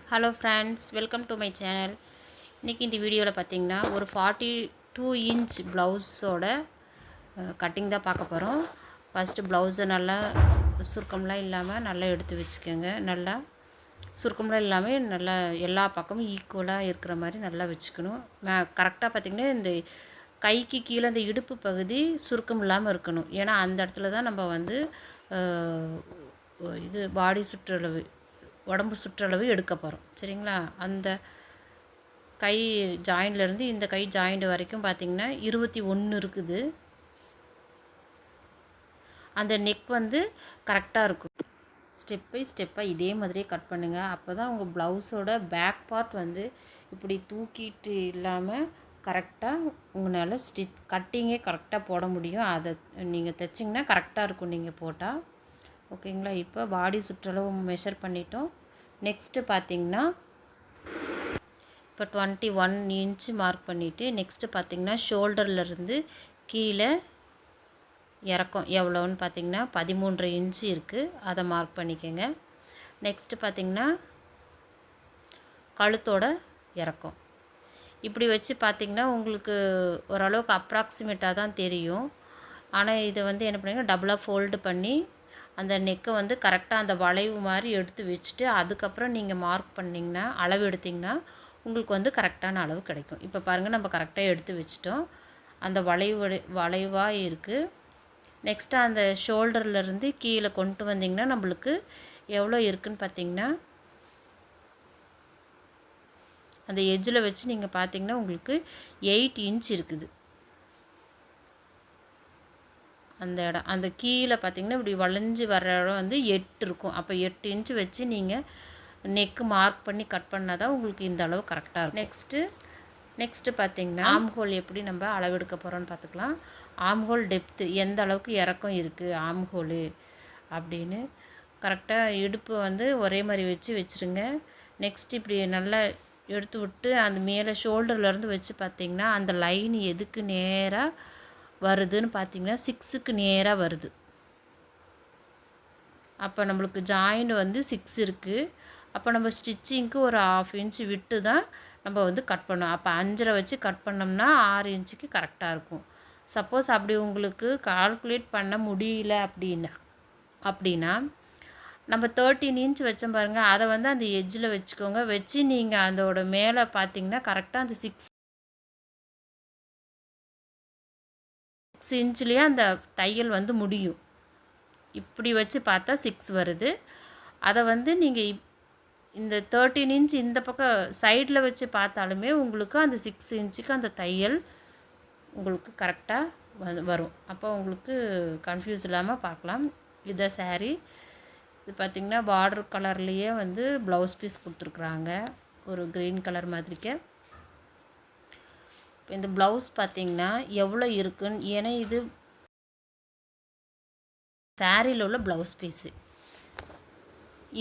Hello friends, welcome to my channel. இன்றைக்கி இந்த வீடியோவில் பார்த்தீங்கன்னா ஒரு 42 இன்ச் ப்ளவுஸோட கட்டிங் தான் பார்க்க போகிறோம். ஃபஸ்ட்டு ப்ளவுஸை நல்லா சுருக்கம்லாம் இல்லாமல் நல்லா எடுத்து வச்சுக்கோங்க. நல்லா சுருக்கம்லாம் இல்லாமல் நல்லா எல்லா பக்கமும் ஈக்குவலாக இருக்கிற மாதிரி நல்லா வச்சுக்கணும். கரெக்டாக பார்த்திங்கன்னா இந்த கைக்கு கீழே இந்த இடுப்பு பகுதி சுருக்கம் இல்லாமல் இருக்கணும். ஏன்னா அந்த இடத்துல தான் நம்ம வந்து இது பாடி சுற்றளவு உடம்பு சுற்றளவு எடுக்க போகிறோம். சரிங்களா? அந்த கை ஜாயிண்ட்லேருந்து இந்த கை ஜாயிண்ட் வரைக்கும் பார்த்திங்கன்னா 21 இருக்குது. அந்த நெக் வந்து கரெக்டாக இருக்கும். ஸ்டெப் பை ஸ்டெப்பாக இதே மாதிரியே கட் பண்ணுங்கள். அப்போ தான் உங்கள் ப்ளவுஸோட பேக் பார்ட் வந்து இப்படி தூக்கிட்டு இல்லாமல் கரெக்டாக உங்களால் கட்டிங்கே கரெக்டாக போட முடியும். அதை நீங்கள் தைச்சிங்கன்னா கரெக்டாக இருக்கும் நீங்கள் போட்டால். ஓகேங்களா? இப்போ பாடி சுற்றளவு மெஷர் பண்ணிட்டோம். நெக்ஸ்ட்டு பார்த்திங்கன்னா இப்போ 21 இன்ச்சு மார்க் பண்ணிவிட்டு நெக்ஸ்ட்டு பார்த்திங்கன்னா ஷோல்டர்லேருந்து கீழே இறக்கம் எவ்வளோன்னு பார்த்திங்கன்னா 13.5 இன்ச்சு இருக்குது. அதை மார்க் பண்ணிக்கோங்க. நெக்ஸ்ட்டு பார்த்திங்கன்னா கழுத்தோட இறக்கம் இப்படி வச்சு பார்த்திங்கன்னா உங்களுக்கு ஓரளவுக்கு அப்ராக்சிமேட்டாக தான் தெரியும். ஆனால் இதை வந்து என்ன பண்ணுங்க, டபுளாக ஃபோல்டு பண்ணி அந்த நெக்கை வந்து கரெக்டாக அந்த வளைவு மாதிரி எடுத்து வச்சுட்டு அதுக்கப்புறம் நீங்கள் மார்க் பண்ணிங்கன்னா அளவு எடுத்திங்கன்னா உங்களுக்கு வந்து கரெக்டான அளவு கிடைக்கும். இப்போ பாருங்கள், நம்ம கரெக்டாக எடுத்து வச்சிட்டோம். அந்த வளைவாக இருக்குது. நெக்ஸ்ட்டு அந்த ஷோல்டர்லேருந்து கீழே கொண்டு வந்திங்கன்னா நம்மளுக்கு எவ்வளோ இருக்குதுன்னு பார்த்திங்கன்னா அந்த எட்ஜில் வச்சு நீங்கள் பார்த்திங்கன்னா உங்களுக்கு 8 இன்ச் இருக்குது. அந்த இடம் அந்த கீழே பார்த்திங்கன்னா இப்படி வளைஞ்சி வர்ற இடம் வந்து 8 இருக்கும். அப்போ 8 இன்ச்சு வச்சு நீங்கள் நெக்கு மார்க் பண்ணி கட் பண்ணால் தான் உங்களுக்கு இந்த அளவு கரெக்டாக இருக்கும். நெக்ஸ்ட்டு பார்த்திங்கன்னா ஆம்ஹோல் எப்படி நம்ம அளவெடுக்க போகிறோன்னு பார்த்துக்கலாம். ஆம்ஹோல் டெப்த்து எந்த அளவுக்கு இறக்கம் இருக்குது ஆம்ஹோலு அப்படின்னு கரெக்டாக இடுப்பு வந்து ஒரே மாதிரி வச்சுருங்க. நெக்ஸ்ட் இப்படி நல்லா எடுத்து விட்டு அந்த மேலே ஷோல்டர்லேருந்து வச்சு பார்த்திங்கன்னா அந்த லைன் எதுக்கு நேராக வருதுன்னு பார்த்திங்கன்னா 6க்கு நேராக வருது. அப்போ நம்மளுக்கு ஜாயிண்ட் வந்து 6 இருக்குது. அப்போ நம்ம ஸ்டிச்சிங்க்கு ஒரு 1/2 இன்ச்சு விட்டு தான் நம்ம வந்து கட் பண்ணோம். அப்போ 5.5 வச்சு கட் பண்ணோம்னா 6 இன்ச்சுக்கு கரெக்டாக இருக்கும். சப்போஸ் அப்படி உங்களுக்கு கால்குலேட் பண்ண முடியல அப்படின்னா நம்ம 13 இன்ச் வச்சோம் பாருங்கள், அதை வந்து அந்த எட்ஜில் வச்சுக்கோங்க. வச்சு நீங்கள் அதோட மேலே பார்த்திங்கன்னா கரெக்டாக அந்த 6 இன்ச்லேயே அந்த தையல் வந்து முடியும். இப்படி வச்சு பார்த்தா 6 வருது. அதை வந்து நீங்கள் இந்த 13 இன்ச் இந்த பக்கம் சைடில் வச்சு பார்த்தாலுமே உங்களுக்கு அந்த 6 இன்ச்சுக்கு அந்த தையல் உங்களுக்கு கரெக்டாக வரும். அப்போ உங்களுக்கு கன்ஃபியூஸ் இல்லாமல் பார்க்கலாம். இதுதான் சாரீ. இது பார்த்திங்கன்னா பார்டர் கலர்லேயே வந்து ப்ளவுஸ் பீஸ் கொடுத்துருக்குறாங்க, ஒரு க்ரீன் கலர் மாதிரிக்க. இப்போ இந்த ப்ளவுஸ் பார்த்திங்கன்னா எவ்வளோ இருக்குன்னு, ஏன்னா இது சாரியில் உள்ள ப்ளவுஸ் பீஸு,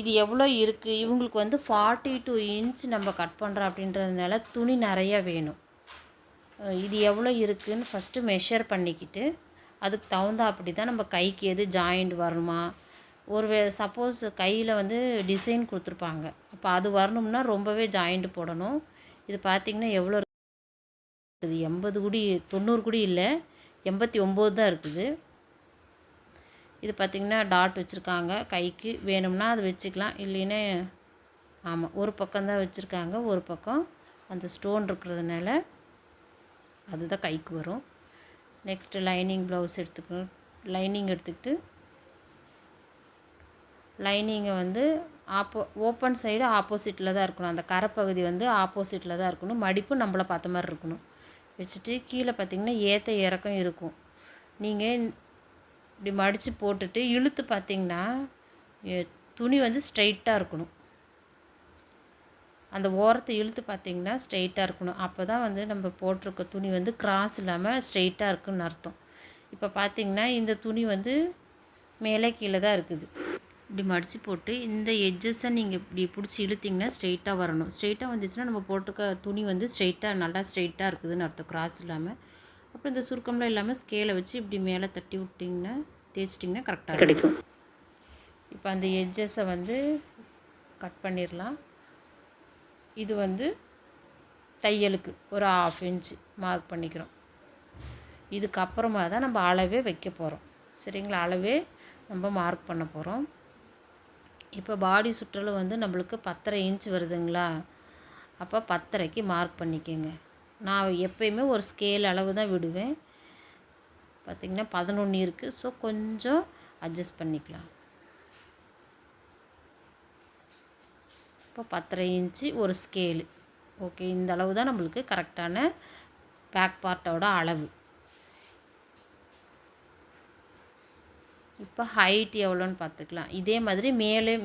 இது எவ்வளோ இருக்குது இவங்களுக்கு வந்து 42 இன்ச் நம்ம கட் பண்ணுறோம் அப்படின்றதுனால துணி நிறையா வேணும். இது எவ்வளோ இருக்குதுன்னு ஃபஸ்ட்டு மெஷர் பண்ணிக்கிட்டு அதுக்கு தகுந்த அப்படி தான் நம்ம கைக்கு எது ஜாயிண்ட் வரணுமா, ஒரு சப்போஸ் கையில் வந்து டிசைன் கொடுத்துருப்பாங்க, அப்போ அது வரணும்னா ரொம்பவே ஜாயிண்ட் போடணும். இது பார்த்திங்கன்னா எவ்வளோ இருக்குது, 80 குடி 90 குடி இல்லை, 89 தான் இருக்குது. இது பார்த்திங்கன்னா டாட் வச்சுருக்காங்க. கைக்கு வேணும்னா அது வச்சுக்கலாம், இல்லைன்னா ஆமாம் ஒரு பக்கம்தான் வச்சுருக்காங்க, ஒரு பக்கம் அந்த ஸ்டோன் இருக்கிறதுனால அதுதான் கைக்கு வரும். நெக்ஸ்ட்டு லைனிங் ப்ளவுஸ் எடுத்துக்கணும். லைனிங் எடுத்துக்கிட்டு லைனிங்கை வந்து ஓப்பன் சைடு ஆப்போசிட்டில் தான் இருக்கணும். அந்த கரைப்பகுதி வந்து ஆப்போசிட்டில் தான் இருக்கணும். மடிப்பு நம்மளை பார்த்த மாதிரி இருக்கணும். வச்சுட்டு கீழே பார்த்திங்கன்னா ஏற்ற இறக்கம் இருக்கும். நீங்கள் இப்படி மடித்து போட்டுட்டு இழுத்து பார்த்திங்கன்னா துணி வந்து ஸ்ட்ரைட்டாக இருக்கணும். அந்த ஓரத்தை இழுத்து பார்த்திங்கன்னா ஸ்ட்ரைட்டாக இருக்கணும். அப்போ தான் வந்து நம்ம போட்டிருக்க துணி வந்து கிராஸ் இல்லாமல் ஸ்ட்ரைட்டாக இருக்குதுன்னு அர்த்தம். இப்போ பார்த்திங்கன்னா இந்த துணி வந்து மேலே கீழே தான் இருக்குது. இப்படி மடித்து போட்டு இந்த எட்ஜஸை நீங்கள் இப்படி பிடிச்சி இழுத்திங்கன்னா ஸ்ட்ரெயிட்டாக வரணும். ஸ்ட்ரெயிட்டாக வந்துச்சுன்னா நம்ம போட்டிருக்க துணி வந்து ஸ்ட்ரெயிட்டாக நல்லா ஸ்ட்ரெயிட்டாக இருக்குதுன்னு அர்த்தம், கிராஸ் இல்லாமல். அப்புறம் இந்த சுருக்கம்லாம் இல்லாமல் ஸ்கேலை வச்சு இப்படி மேலே தட்டி விட்டிங்கன்னா தேய்ச்சிட்டிங்கன்னா கரெக்டாக கிடைக்கும். இப்போ அந்த எட்ஜஸை வந்து கட் பண்ணிடலாம். இது வந்து தையலுக்கு ஒரு 1/2 இன்ச்சு மார்க் பண்ணிக்கிறோம். இதுக்கப்புறமா தான் நம்ம அளவே வைக்க போகிறோம். சரிங்களா? அளவே நம்ம மார்க் பண்ண போகிறோம். இப்போ பாடி சுற்றளவு வந்து நம்மளுக்கு 10.5 இன்ச் வருதுங்களா? அப்போ 10.5க்கு மார்க் பண்ணிக்கோங்க. நான் எப்பயுமே ஒரு ஸ்கேல் அளவு தான் விடுவேன். பார்த்திங்கன்னா 11 இருக்குது. ஸோ கொஞ்சம் அட்ஜஸ்ட் பண்ணிக்கலாம். இப்போ 10.5 இன்ச்சு ஒரு ஸ்கேலு. ஓகே, இந்த அளவு தான் நம்மளுக்கு கரெக்டான பேக் பார்ட்டோட அளவு. இப்போ ஹைட் எவ்வளோன்னு பார்த்துக்கலாம். இதே மாதிரி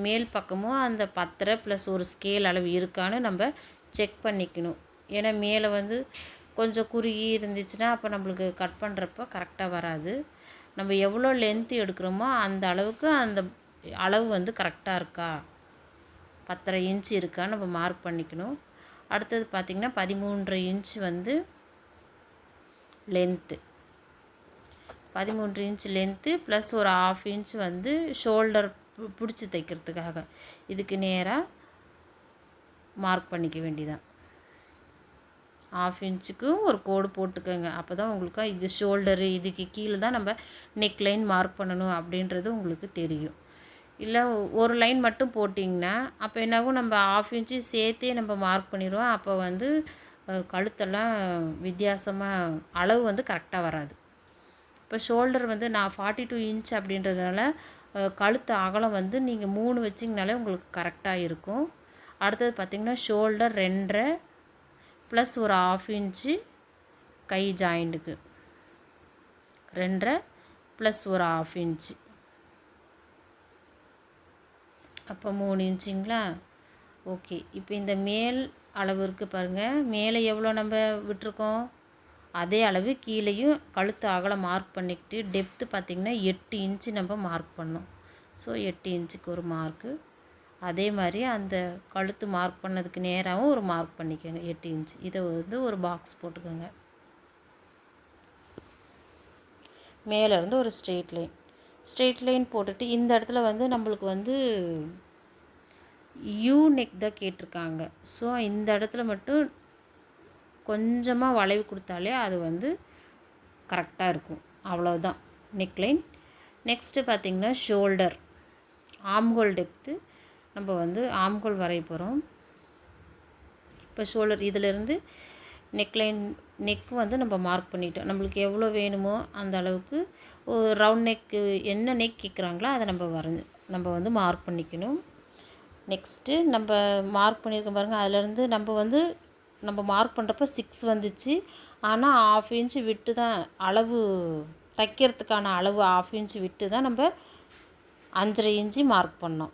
மேல் பக்கமும் அந்த 10.5 ப்ளஸ் ஒரு ஸ்கேல் அளவு இருக்கான்னு நம்ம செக் பண்ணிக்கணும். ஏன்னா மேலே வந்து கொஞ்சம் குறுகி இருந்துச்சுன்னா அப்போ நம்மளுக்கு கட் பண்ணுறப்ப கரெக்டாக வராது. நம்ம எவ்வளோ லென்த்து எடுக்கிறோமோ அந்த அளவுக்கு அந்த அளவு வந்து கரெக்டாக இருக்கா, 10.5 இன்ச்சு இருக்கா நம்ம மார்க் பண்ணிக்கணும். அடுத்தது பார்த்திங்கன்னா 13.5 இன்ச் வந்து லென்த்து. 13 இன்ச் லென்த்து ப்ளஸ் ஒரு 1/2 இன்ச் வந்து ஷோல்டர் பிடிச்சி தைக்கிறதுக்காக இதுக்கு நேராக மார்க் பண்ணிக்க வேண்டியதான். 1/2 இன்ச்சுக்கு ஒரு கோடு போட்டுக்கோங்க. அப்போ தான் உங்களுக்கு இது ஷோல்டரு, இதுக்கு கீழே தான் நம்ம நெக் லைன் மார்க் பண்ணணும் அப்படின்றது உங்களுக்கு தெரியும். இல்லை ஒரு லைன் மட்டும் போட்டிங்கன்னா அப்போ என்னாகும், நம்ம 1/2 இன்ச்சு சேர்த்தே நம்ம மார்க் பண்ணிடுவோம். அப்போ வந்து கழுத்தெல்லாம் வித்தியாசமாக அளவு வந்து கரெக்டாக வராது. இப்போ ஷோல்டர் வந்து நான் 42 இன்ச் அப்படின்றதுனால கழுத்து அகலம் வந்து நீங்கள் 3 வச்சிங்கனாலே உங்களுக்கு கரெக்டாக இருக்கும். அடுத்தது பார்த்திங்கன்னா ஷோல்டர் 2.5 ப்ளஸ் ஒரு 1/2 இன்ச்சு கை ஜாயிண்ட்டுக்கு 2.5 ப்ளஸ் ஒரு 1/2 இன்ச்சு, அப்போ 3 இன்ச்சுங்களா? ஓகே. இப்போ இந்த மேல் அளவு இருக்குது பாருங்கள். மேலே எவ்வளோ நம்ம விட்டுருக்கோம் அதே அளவு கீழேயும் கழுத்து அகலம் மார்க் பண்ணிக்கிட்டு டெப்த்து பார்த்திங்கன்னா 8 இன்ச்சு நம்ம மார்க் பண்ணோம். ஸோ 8 இன்ச்சுக்கு ஒரு மார்க்கு. அதே மாதிரி அந்த கழுத்து மார்க் பண்ணதுக்கு நேராகவும் ஒரு மார்க் பண்ணிக்கோங்க 8 இன்ச். இதை வந்து ஒரு பாக்ஸ் போட்டுக்கோங்க. மேலேருந்து ஒரு ஸ்ட்ரெயிட் லைன் போட்டுட்டு இந்த இடத்துல வந்து நம்மளுக்கு வந்து யூ நெக் தான் கேட்டிருக்காங்க. ஸோ இந்த இடத்துல மட்டும் கொஞ்சமாக வளைவு கொடுத்தாலே அது வந்து கரெக்டாக இருக்கும். அவ்வளோதான் நெக் லைன். நெக்ஸ்ட்டு பார்த்திங்கன்னா ஷோல்டர், ஆம்ஹோல் டெப்த்து நம்ம வந்து ஆம்ஹோல் வரைய போகிறோம். இப்போ ஷோல்டர் இதிலேருந்து நெக் வந்து நம்ம மார்க் பண்ணிட்டோம். நம்மளுக்கு எவ்வளோ வேணுமோ அந்த அளவுக்கு ஒரு ரவுண்ட் நெக்கு என்ன நெக் கேட்குறாங்களோ அதை நம்ம வந்து மார்க் பண்ணிக்கணும். நெக்ஸ்ட்டு நம்ம மார்க் பண்ணியிருக்கோம் பாருங்கள். அதிலேருந்து நம்ம மார்க் பண்ணுறப்ப 6 வந்துச்சு. ஆனால் 1/2 இன்ச்சு விட்டு தான் அளவு தைக்கிறதுக்கான அளவு 1/2 இன்ச்சு விட்டு தான் நம்ம 5.5 இன்ச்சு மார்க் பண்ணோம்.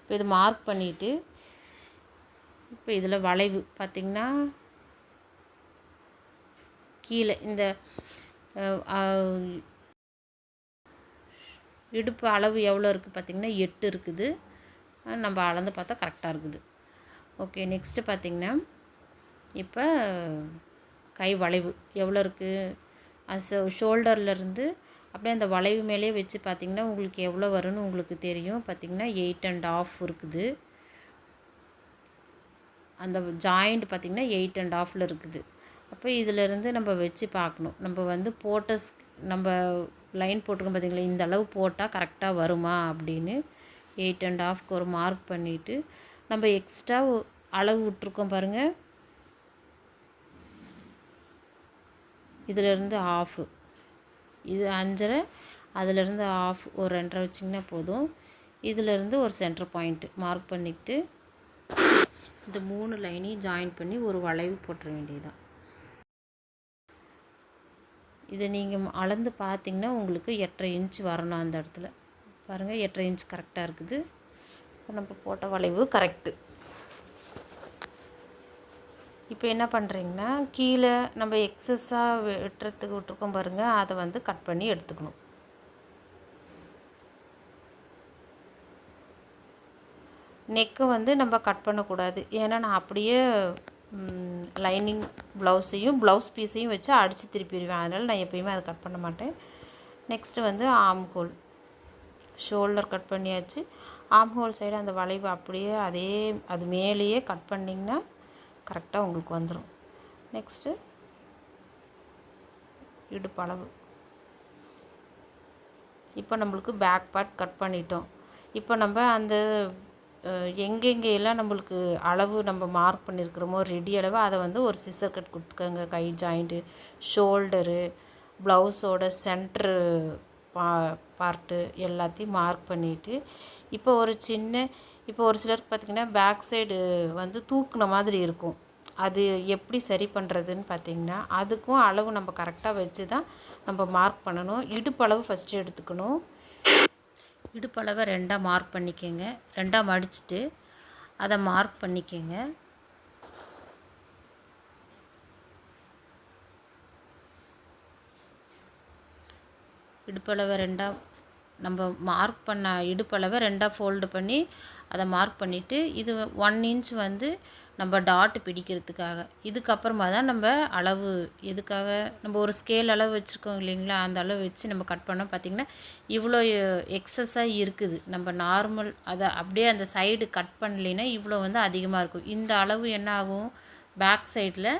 இப்போ இது மார்க் பண்ணிவிட்டு இப்போ இதில் வளைவு பார்த்திங்கன்னா கீழே இந்த இடுப்பு அளவு எவ்வளோ இருக்குது பார்த்திங்கன்னா 8 இருக்குது. நம்ம அளந்து பார்த்தா கரெக்டாக இருக்குது. ஓகே. நெக்ஸ்ட்டு பார்த்திங்கன்னா இப்போ கை வளைவு எவ்வளோ இருக்குது, ஷோல்டர்லேருந்து அப்படியே அந்த வளைவு மேலே வச்சு பார்த்திங்கன்னா உங்களுக்கு எவ்வளோ வரும்னு உங்களுக்கு தெரியும். பார்த்திங்கன்னா 8.5 இருக்குது. அந்த ஜாயிண்ட் பார்த்திங்கன்னா 8.5 இருக்குது. அப்போ இதிலேருந்து நம்ம வச்சு பார்க்கணும். நம்ம வந்து நம்ம லைன் போட்டிருக்கோம் பார்த்திங்களா, இந்த அளவு போட்டால் கரெக்டாக வருமா அப்படின்னு 8.5க்கு ஒரு மார்க் பண்ணிவிட்டு நம்ம எக்ஸ்ட்ரா அளவு விட்ருக்கோம் பாருங்கள். இதிலேருந்து 1/2, இது 5.5, அதிலேருந்து 1/2 ஒரு 2.5 வச்சிங்கன்னா போதும். இதிலேருந்து ஒரு சென்டர் பாயிண்ட்டு மார்க் பண்ணிக்கிட்டு இந்த 3 லைனையும் ஜாயின் பண்ணி ஒரு வளைவு போட்டுற வேண்டியதுதான். இதை நீங்கள் அளந்து பார்த்திங்கன்னா உங்களுக்கு 8.5 இன்ச் வரணும். அந்த இடத்துல பாருங்கள் 8.5 இன்ச் கரெக்டாக இருக்குது. இப்போ நம்ம போட்ட வளைவு கரெக்டு. இப்போ என்ன பண்ணுறீங்கன்னா கீழே நம்ம எக்ஸஸாக வெட்டுறதுக்கு விட்டுருக்கோம் பாருங்கள், அதை வந்து கட் பண்ணி எடுத்துக்கணும். நெக்கு வந்து நம்ம கட் பண்ணக்கூடாது. ஏன்னா நான் அப்படியே லைனிங் ப்ளவுஸ் பீஸையும் வச்சு அடித்து திருப்பிடுவேன். அதனால் நான் எப்பயுமே அதை கட் பண்ண மாட்டேன். நெக்ஸ்ட்டு வந்து ஆம்ஹோல், ஷோல்டர் கட் பண்ணியாச்சு. ஆம் ஹோல் சைடு அந்த வளைவு அப்படியே அது மேலேயே கட் பண்ணிங்கன்னா கரெக்டாக உங்களுக்கு வந்துடும். நெக்ஸ்ட்டு இடுப்பளவு. இப்போ நம்மளுக்கு பேக் பார்ட் கட் பண்ணிட்டோம். இப்போ நம்ம அந்த எங்கெங்கெல்லாம் நம்மளுக்கு அளவு நம்ம மார்க் பண்ணியிருக்கிறோமோ ரெடி அளவு அதை வந்து ஒரு சிசர் கட் கொடுத்துக்கோங்க. கை ஜாயிண்ட்டு, ஷோல்டரு, ப்ளவுஸோட சென்ட்ரு பார்ட்டு எல்லாத்தையும் மார்க் பண்ணிவிட்டு இப்போ ஒரு சிலருக்கு பார்த்திங்கன்னா பேக் சைடு வந்து தூக்குன மாதிரி இருக்கும். அது எப்படி சரி பண்ணுறதுன்னு பார்த்திங்கன்னா அதுக்கும் அளவு நம்ம கரெக்டாக வச்சு தான் நம்ம மார்க் பண்ணணும். இடுப்பளவு ஃபஸ்ட்டு எடுத்துக்கணும். இடுப்பளவை 2ஆக மார்க் பண்ணிக்கோங்க. 2ஆக மடிச்சுட்டு அதை மார்க் பண்ணிக்கோங்க. இடுப்பளவை 2ஆக நம்ம மார்க் பண்ண இடுப்பளவை 2ஆக ஃபோல்டு பண்ணி அதை மார்க் பண்ணிவிட்டு இது 1 இன்ச் வந்து நம்ம டாட் பிடிக்கிறதுக்காக. இதுக்கப்புறமா தான் நம்ம அளவு எதுக்காக நம்ம ஒரு ஸ்கேல் அளவு வச்சுருக்கோம் இல்லைங்களா, அந்த அளவு வச்சு நம்ம கட் பண்ணோம். பார்த்திங்கன்னா இவ்வளோ எக்ஸஸாக இருக்குது. நம்ம நார்மல் அதை அப்படியே அந்த சைடு கட் பண்ணலைன்னா இவ்வளோ வந்து அதிகமாக இருக்கும். இந்த அளவு என்ன ஆகும், பேக் சைடில்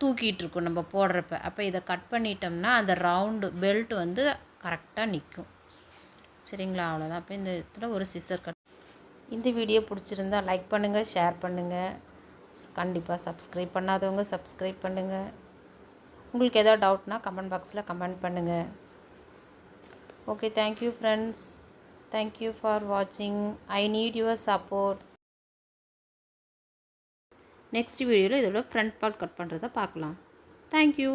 தூக்கிட்டு இருக்கும் நம்ம போடுறப்ப. அப்போ இதை கட் பண்ணிட்டோம்னா அந்த ரவுண்டு பெல்ட் வந்து கரெக்டாக நிற்கும். சரிங்களா, அவ்வளோதான். அப்போ இந்த இடத்துல ஒரு சிசர் கட். இந்த வீடியோ பிடிச்சிருந்தா லைக் பண்ணுங்கள், ஷேர் பண்ணுங்கள். கண்டிப்பாக சப்ஸ்கிரைப் பண்ணாதவங்க சப்ஸ்கிரைப் பண்ணுங்கள். உங்களுக்கு எதாவது டவுட்னா கமெண்ட் பாக்ஸில் கமெண்ட் பண்ணுங்கள். Okay, thank you friends. Thank you for வாட்சிங். I need your support. Next வீடியோவில் இதோட ஃப்ரண்ட் பார்ட் கட் பண்ணுறதை பார்க்கலாம். தேங்க்யூ.